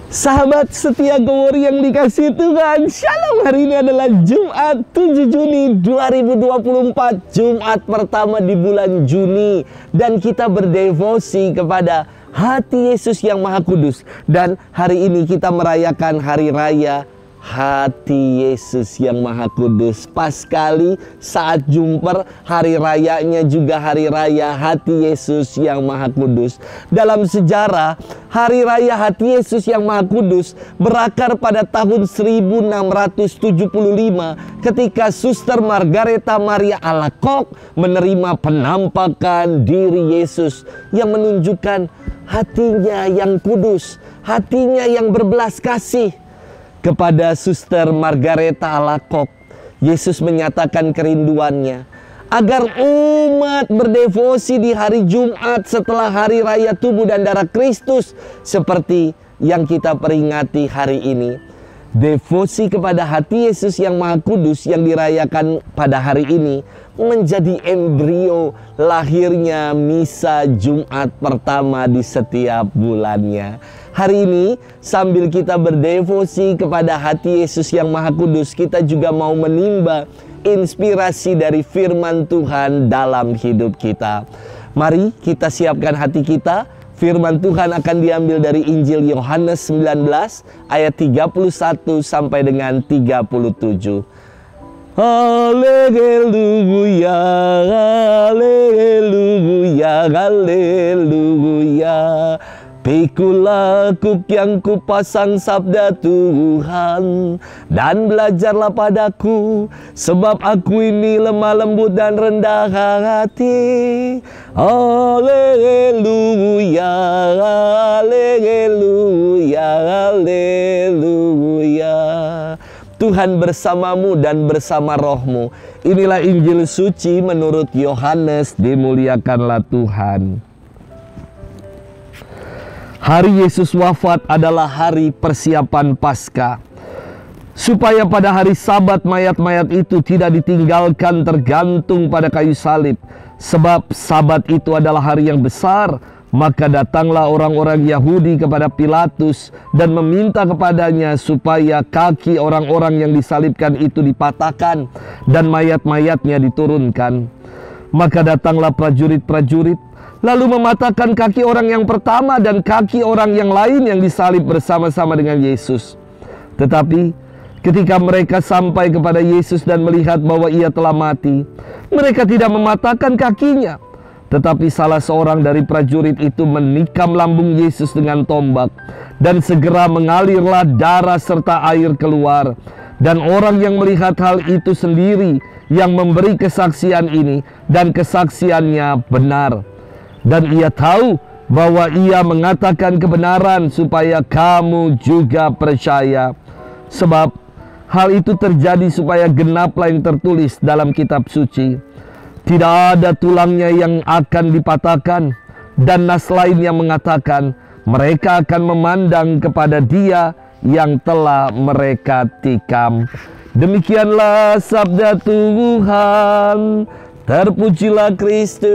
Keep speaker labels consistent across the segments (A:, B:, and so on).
A: Sahabat setia Go Warrior yang dikasih Tuhan, Shalom. Hari ini adalah Jumat 7 Juni 2024, Jumat pertama di bulan Juni. Dan kita berdevosi kepada hati Yesus yang Maha Kudus. Dan hari ini kita merayakan Hari Raya Hati Yesus yang Maha Kudus. Pas sekali saat Jumper, hari rayanya juga hari raya Hati Yesus yang Maha Kudus. Dalam sejarah, Hari Raya Hati Yesus yang Maha Kudus berakar pada tahun 1675 ketika Suster Margareta Maria Alacoque menerima penampakan diri Yesus yang menunjukkan hatinya yang kudus, hatinya yang berbelas kasih. Kepada Suster Margareta Alacoque, Yesus menyatakan kerinduannya agar umat berdevosi di hari Jumat setelah hari raya tubuh dan darah Kristus seperti yang kita peringati hari ini. Devosi kepada hati Yesus yang Maha Kudus yang dirayakan pada hari ini menjadi embrio lahirnya misa Jumat pertama di setiap bulannya. Hari ini sambil kita berdevosi kepada hati Yesus yang Maha Kudus, kita juga mau menimba inspirasi dari firman Tuhan dalam hidup kita. Mari kita siapkan hati kita. Firman Tuhan akan diambil dari Injil Yohanes 19 ayat 31 sampai dengan 37. Haleluya, haleluya, haleluya. Pikul aku yang kupasang sabda Tuhan, dan belajarlah padaku, sebab aku ini lemah lembut dan rendah hati. Haleluya, haleluya, haleluya. Tuhan bersamamu dan bersama rohmu. Inilah Injil suci menurut Yohanes. Dimuliakanlah Tuhan. Hari Yesus wafat adalah hari persiapan Paskah, supaya pada hari Sabat mayat-mayat itu tidak ditinggalkan tergantung pada kayu salib. Sebab Sabat itu adalah hari yang besar. Maka datanglah orang-orang Yahudi kepada Pilatus dan meminta kepadanya supaya kaki orang-orang yang disalibkan itu dipatahkan dan mayat-mayatnya diturunkan. Maka datanglah prajurit-prajurit lalu mematahkan kaki orang yang pertama dan kaki orang yang lain yang disalib bersama-sama dengan Yesus. Tetapi ketika mereka sampai kepada Yesus dan melihat bahwa ia telah mati, mereka tidak mematahkan kakinya. Tetapi salah seorang dari prajurit itu menikam lambung Yesus dengan tombak, dan segera mengalirlah darah serta air keluar. Dan orang yang melihat hal itu sendiri yang memberi kesaksian ini, dan kesaksiannya benar. Dan ia tahu bahwa ia mengatakan kebenaran supaya kamu juga percaya. Sebab hal itu terjadi supaya genaplah yang tertulis dalam kitab suci. Tidak ada tulangnya yang akan dipatahkan. Dan nas lain yang mengatakan mereka akan memandang kepada Dia yang telah mereka tikam. Demikianlah sabda Tuhan. Terpujilah Kristus.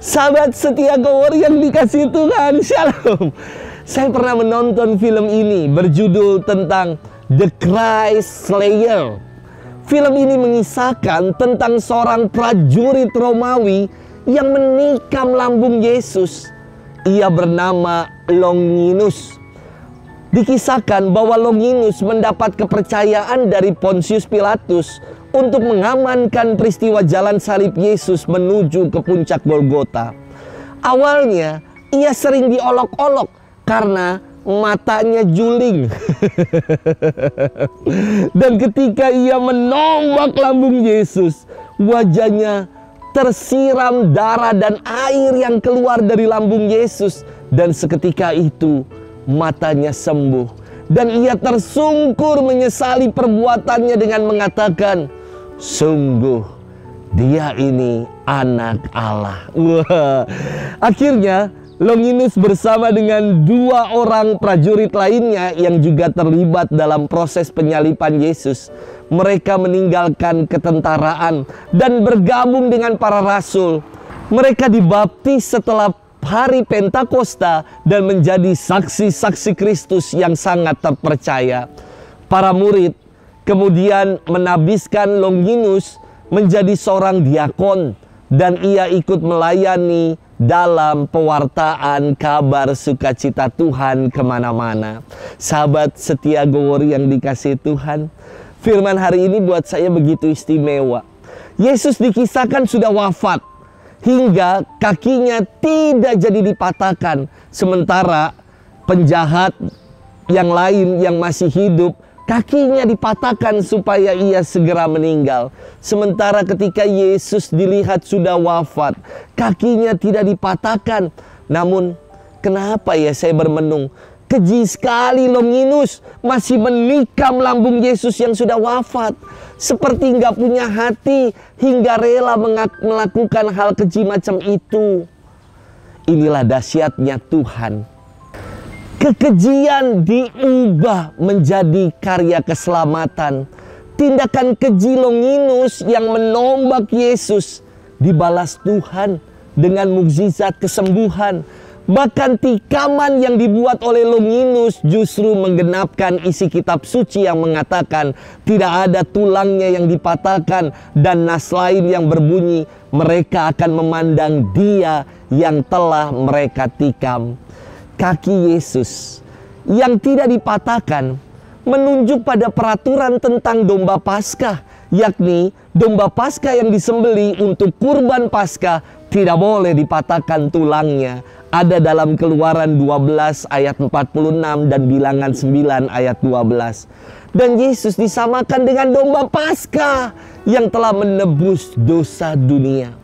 A: Sahabat setia Go Warrior yang dikasih Tuhan, Shalom. Saya pernah menonton film ini berjudul tentang The Christ Slayer. Film ini mengisahkan tentang seorang prajurit Romawi yang menikam lambung Yesus. Ia bernama Longinus. Dikisahkan bahwa Longinus mendapat kepercayaan dari Pontius Pilatus untuk mengamankan peristiwa jalan salib Yesus menuju ke puncak Golgota. Awalnya ia sering diolok-olok karena matanya juling. Dan ketika ia menombak lambung Yesus, wajahnya tersiram darah dan air yang keluar dari lambung Yesus. Dan seketika itu matanya sembuh. Dan ia tersungkur menyesali perbuatannya dengan mengatakan, sungguh dia ini anak Allah. Wah. Akhirnya Longinus bersama dengan dua orang prajurit lainnya yang juga terlibat dalam proses penyaliban Yesus. Mereka meninggalkan ketentaraan dan bergabung dengan para rasul. Mereka dibaptis setelah hari Pentakosta dan menjadi saksi-saksi Kristus yang sangat terpercaya. Para murid kemudian menabiskan Longinus menjadi seorang diakon dan ia ikut melayani dalam pewartaan kabar sukacita Tuhan kemana-mana. Sahabat setia Gowori yang dikasihi Tuhan, firman hari ini buat saya begitu istimewa. Yesus dikisahkan sudah wafat hingga kakinya tidak jadi dipatahkan, sementara penjahat yang lain yang masih hidup kakinya dipatahkan supaya ia segera meninggal. Sementara ketika Yesus dilihat sudah wafat, kakinya tidak dipatahkan. Namun kenapa ya saya bermenung? Keji sekali Longinus masih menikam lambung Yesus yang sudah wafat. Seperti nggak punya hati hingga rela melakukan hal keji macam itu. Inilah dahsyatnya Tuhan. Kekejian diubah menjadi karya keselamatan. Tindakan keji Longinus yang menombak Yesus dibalas Tuhan dengan mukjizat kesembuhan. Bahkan tikaman yang dibuat oleh Longinus justru menggenapkan isi kitab suci yang mengatakan tidak ada tulangnya yang dipatahkan, dan nas lain yang berbunyi mereka akan memandang dia yang telah mereka tikam. Kaki Yesus yang tidak dipatahkan menunjuk pada peraturan tentang domba Paskah, yakni domba Paskah yang disembelih untuk kurban Paskah tidak boleh dipatahkan tulangnya. Ada dalam Keluaran 12 ayat 46 dan Bilangan 9 ayat 12. Dan Yesus disamakan dengan domba Paskah yang telah menebus dosa dunia.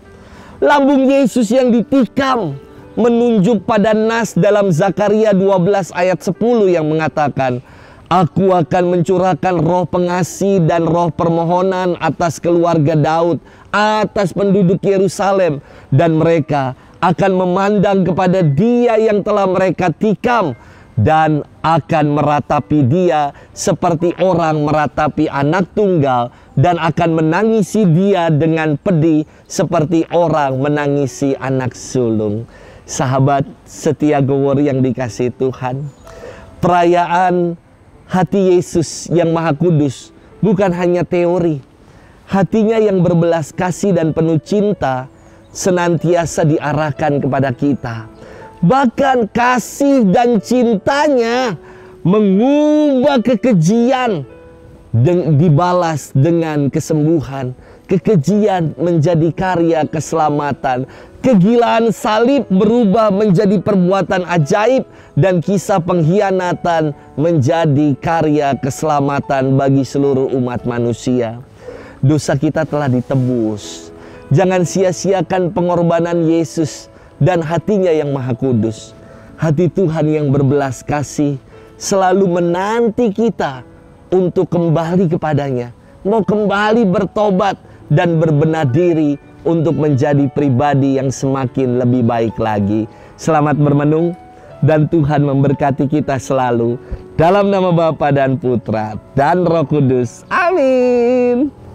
A: Lambung Yesus yang ditikam menunjuk pada nas dalam Zakaria 12 ayat 10 yang mengatakan, Aku akan mencurahkan roh pengasih dan roh permohonan atas keluarga Daud, atas penduduk Yerusalem, dan mereka akan memandang kepada dia yang telah mereka tikam dan akan meratapi dia seperti orang meratapi anak tunggal, dan akan menangisi dia dengan pedih seperti orang menangisi anak sulung. Sahabat setia Gowori yang dikasihi Tuhan, perayaan hati Yesus yang Maha Kudus bukan hanya teori. Hatinya yang berbelas kasih dan penuh cinta senantiasa diarahkan kepada kita. Bahkan kasih dan cintanya mengubah kekejian dibalas dengan kesembuhan. Kekejian menjadi karya keselamatan. Kegilaan salib berubah menjadi perbuatan ajaib, dan kisah pengkhianatan menjadi karya keselamatan bagi seluruh umat manusia. Dosa kita telah ditebus. Jangan sia-siakan pengorbanan Yesus dan hatinya yang Maha Kudus. Hati Tuhan yang berbelas kasih selalu menanti kita untuk kembali kepadanya. Mau kembali bertobat dan berbenah diri untuk menjadi pribadi yang semakin lebih baik lagi. Selamat bermenung dan Tuhan memberkati kita selalu. Dalam nama Bapa dan Putra dan Roh Kudus. Amin.